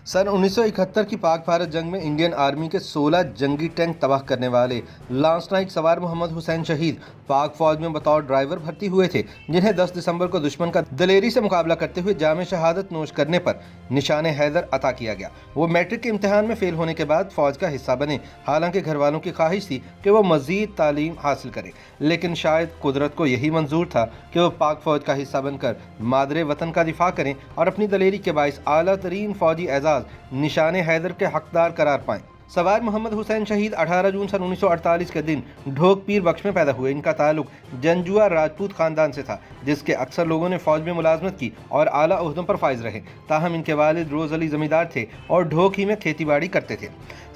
सन 1971 की पाक भारत जंग में इंडियन आर्मी के 16 जंगी टैंक तबाह करने वाले लांस नाइक सवार मोहम्मद हुसैन शहीद पाक फौज में बतौर ड्राइवर भर्ती हुए थे, जिन्हें 10 दिसंबर को दुश्मन का दलेरी से मुकाबला करते हुए जामे शहादत नोश करने पर निशान हैदर अता किया गया। वो मैट्रिक के इम्तिहान में फेल होने के बाद फौज का हिस्सा बने। हालांकि घर वालों की ख्वाहिश थी कि वो मजीद तालीम हासिल करें, लेकिन शायद कुदरत को यही मंजूर था कि वो पाक फौज का हिस्सा बनकर मादरे वतन का दिफा करें और अपनी दलेरी के बाइस आला तरीन फौजी एजाज निशान हैदर के हकदार करार पाएं। सवार मोहम्मद हुसैन शहीद 18 जून सन 1948 के दिन ढोक पीर बख्श में पैदा हुए। इनका ताल्लुक जंजुआ राजपूत खानदान से था, जिसके अक्सर लोगों ने फौज में मुलाजमत की और आला ओहदों पर फाइज रहे। ताहम इनके वालिद रोज अली जमींदार थे और ढोक ही में खेती बाड़ी करते थे।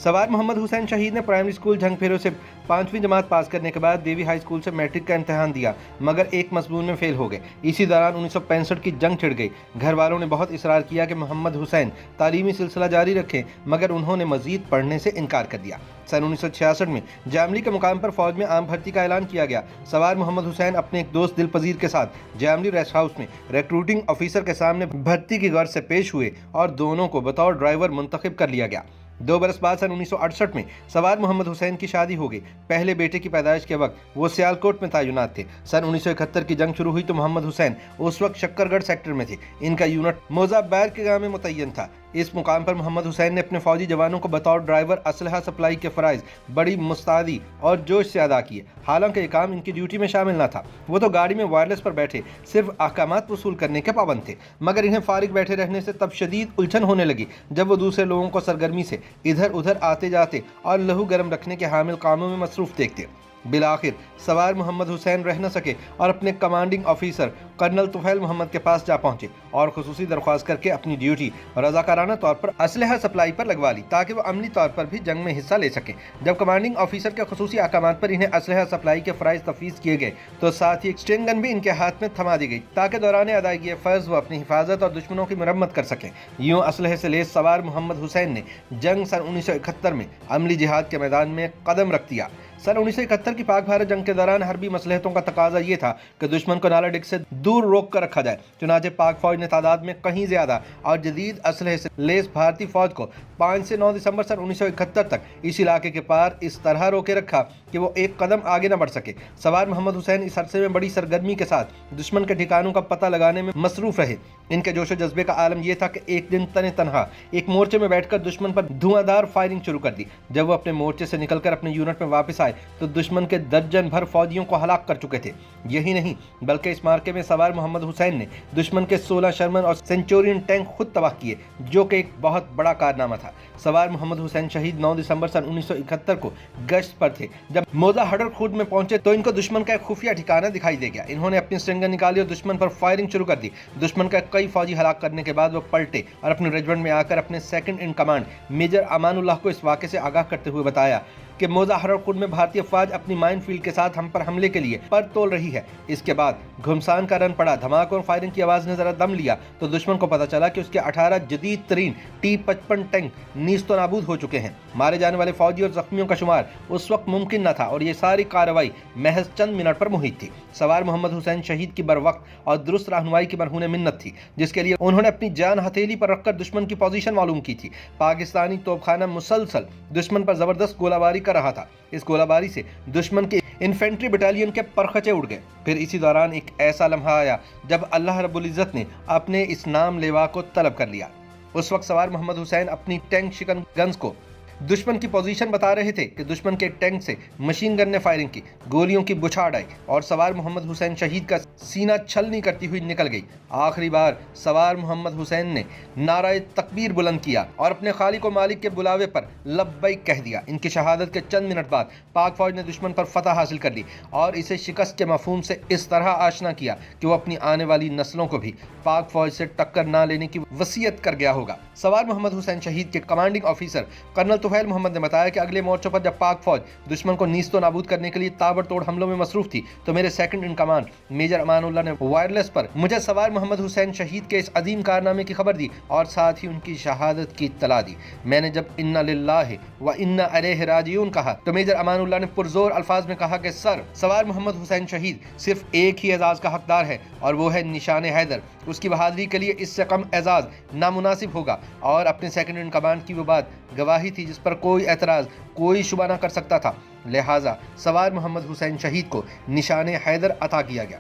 सवार मोहम्मद हुसैन शहीद ने प्राइमरी स्कूल झंगफेरो से 5वीं जमात पास करने के बाद देवी हाई स्कूल से मैट्रिक का इम्तिहान दिया, मगर एक मजमून में फेल हो गए। इसी दौरान 1965 की जंग छिड़ गई। घर वालों ने बहुत इसरार किया कि मोहम्मद हुसैन तालीमी सिलसिला जारी रखें, मगर उन्होंने मजीद पढ़ने से इनकार कर दिया। सन 1966 में जामली के मुकाम पर फौज में आम भर्ती का ऐलान किया गया। सवार मोहम्मद हुसैन अपने एक दोस्त दिलपजीर के साथ जामली रेस्ट हाउस में रिक्रूटिंग ऑफिसर के सामने भर्ती की गर्ज से पेश हुए और दोनों को बतौर ड्राइवर मुंतखब कर लिया गया। 2 बरस बाद सन 1968 में सवार मोहम्मद हुसैन की शादी हो गई। पहले बेटे की पैदाइश के वक्त वो सियालकोट में तैनात थे। सन 1971 की जंग शुरू हुई तो मोहम्मद हुसैन उस वक्त शक्करगढ़ सेक्टर में थे। इनका यूनिट मोजाबैर के गांव में मुतय्यन था। इस मुकाम पर मोहम्मद हुसैन ने अपने फौजी जवानों को बतौर ड्राइवर असलहा सप्लाई के फ़राइज़ बड़ी मुस्तैदी और जोश से अदा किए। हालांकि ये काम इनकी ड्यूटी में शामिल न था। वो तो गाड़ी में वायरलेस पर बैठे सिर्फ अहकामात वसूल करने के पाबंद थे, मगर इन्हें फारिग बैठे रहने से तब शदीद उलझन होने लगी जब वो दूसरे लोगों को सरगर्मी से इधर उधर आते जाते और लहू गर्म रखने के हामिल कामों में मसरूफ देखते। बिलाखिर सवार मोहम्मद हुसैन रह न सके और अपने commanding officer colonel Tufail Mohammad के पास जा पहुंचे और खुसूसी दरख्वास्त करके अपनी ड्यूटी रजाकाराना तौर पर असलहा सप्लाई पर लगवा ली, ताकि वो अमली तौर पर भी जंग में हिस्सा ले सकें। जब कमांडिंग ऑफिसर के खुसूसी अहकामात पर इन्हें असलहा सप्लाई के फ़राइज़ तफवीज़ किए गए तो साथ ही एक स्टेन गन भी इनके हाथ में थमा दी गई, ताकि दौरान अदायगी फ़र्ज वो अपनी हिफाजत और दुश्मनों की मरम्मत कर सकें। यूँ असलहे से लेस सवार मोहम्मद हुसैन ने जंग सन 1971 में अमली जिहाद के मैदान में कदम रख दिया। सन 1971 की पाक भारत जंग के दौरान हरबी मसलहतों का तकाजा ये था कि दुश्मन को नाला डिग से दूर रोक कर रखा जाए। चुनाचे पाक फौज ने तादाद में कहीं ज्यादा और जदीद असलहे से लेस भारतीय फौज को 5 से 9 दिसंबर सन 1971 तक इस इलाके के पार इस तरह रोके रखा कि वो एक कदम आगे न बढ़ सके। सवार मोहम्मद हुसैन इस अरसे में बड़ी सरगर्मी के साथ दुश्मन के ठिकानों का पता लगाने में मसरूफ रहे। इनके जोश जज्बे का आलम यह था कि एक दिन तने तनहा एक मोर्चे में बैठकर दुश्मन पर धुआंधार फायरिंग शुरू कर दी। जब वो अपने मोर्चे से निकलकर अपने यूनिट में वापस आए तो दुश्मन के दर्जन भर फौजियों को हलाक कर चुके थे। यही नहीं, बल्कि इस मार्के में सवार मोहम्मद हुसैन ने दुश्मन के 16 शर्मन और सेंचुरियन टैंक खुद तबाह किए, जो कि एक बहुत बड़ा कारनामा था। सवार मोहम्मद हुसैन शहीद 9 दिसंबर सन 1971 को गश्त पर थे। जब मोजा हडर खुर्द में पहुंचे तो इनको दुश्मन का एक खुफिया ठिकाना दिखाई दे गया। इन्होंने अपनी स्ट्रिंग गन निकाली और दुश्मन पर फायरिंग शुरू कर दी। दुश्मन का कई फौजी हलाक करने के बाद वो पलटे और अपने रेजिमेंट में आकर अपने second in command major Amanullah को इस वाक़े से आगाह करते हुए बताया कि मोजा हरकुंड में भारतीय फौज अपनी माइन फील्ड के साथ हम पर हमले के लिए पर तोल रही है। इसके बाद घुमसान का रन पड़ा, धमाके और फायरिंग की आवाज़ ने जरा दम लिया तो दुश्मन को पता चला कि उसके 18 जदीद तरीन T-55 टैंक नीस्त नाबूद हो चुके हैं। मारे जाने वाले फौजी और जख्मियों का शुमार उस वक्त मुमकिन न था और ये सारी कार्रवाई महज चंद मिनट पर मुहित थी। सवार मोहम्मद हुसैन शहीद की बर वक्त और दुरुस्त रहनुमाई की मरहून मिन्नत थी, जिसके लिए उन्होंने अपनी जान हथेली पर रखकर दुश्मन की पोजीशन मालूम की थी। पाकिस्तानी तोपखाना मुसलसल दुश्मन पर जबरदस्त गोलाबारी कर रहा था। इस गोलाबारी से दुश्मन के इन्फेंट्री बटालियन के परखचे उड़ गए। फिर इसी दौरान एक ऐसा लम्हा आया जब अल्लाह रब्बुल इज़्ज़त ने अपने इस नाम लेवा को तलब कर लिया। उस वक्त सवार मोहम्मद हुसैन अपनी टैंक शिकन गन्स को दुश्मन की पोजीशन बता रहे थे कि दुश्मन के टैंक से मशीन गन ने फायरिंग की, गोलियों की बुछाड़ आई और सवार मोहम्मद हुसैन शहीद का सीना छलनी करती हुई निकल गई। आखिरी बार सवार मोहम्मद हुसैन ने नाराए तकबीर बुलंद किया और अपने खालिक व मालिक के बुलावे पर लब्बैक कह दिया। इनकी शहादत के चंद मिनट बाद पाक फौज ने दुश्मन पर फतह हासिल कर ली और इसे शिकस्त के मफहूम से इस तरह आशना किया कि वो अपनी आने वाली नस्लों को भी पाक फौज से टक्कर ना लेने की वसीयत कर गया होगा। सवार मोहम्मद हुसैन शहीद के commanding officer colonel Tufail Mohammad ने बताया कि अगले मोर्चों पर जब पाक फौज दुश्मन को नीस्तो नाबूद करने के लिए ताबड़तोड़ हमलों में मसरूफ थी तो मेरे second in command major Amanullah ने वायरलेस पर मुझे सवार मोहम्मद हुसैन शहीद के इस अजीम कारनामे की खबर दी और साथ ही उनकी शहादत की इत्तला दी। मैंने जब इन्ना लिल्लाहि व इन्ना अलैहि राजिऊन कहा तो मेजर अमानुल्लाह ने पुरजोर अल्फाज में कहा कि सर, सवार मोहम्मद हुसैन शहीद सिर्फ एक ही एजाज का हकदार है और वो है निशान हैदर। उसकी बहादुरी के लिए इससे कम एजाज नामुनासिब होगा। और अपने सेकंड इन कमांड की वो बात गवाही थी जिस पर कोई एतराज, कोई शुबा न कर सकता था। लिहाजा सवार मोहम्मद हुसैन शहीद को निशान हैदर अता किया गया।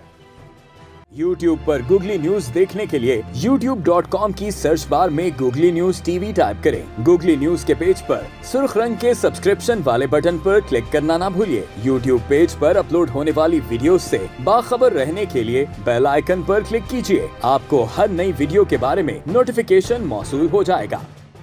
YouTube पर गूगली न्यूज देखने के लिए youtube.com की सर्च बार में गूगली न्यूज टीवी टाइप करें। गूगली न्यूज के पेज पर सुर्ख रंग के सब्सक्रिप्शन वाले बटन पर क्लिक करना ना भूलिए। YouTube पेज पर अपलोड होने वाली वीडियोस से बाखबर रहने के लिए बेल आइकन पर क्लिक कीजिए। आपको हर नई वीडियो के बारे में नोटिफिकेशन मौसूल हो जाएगा।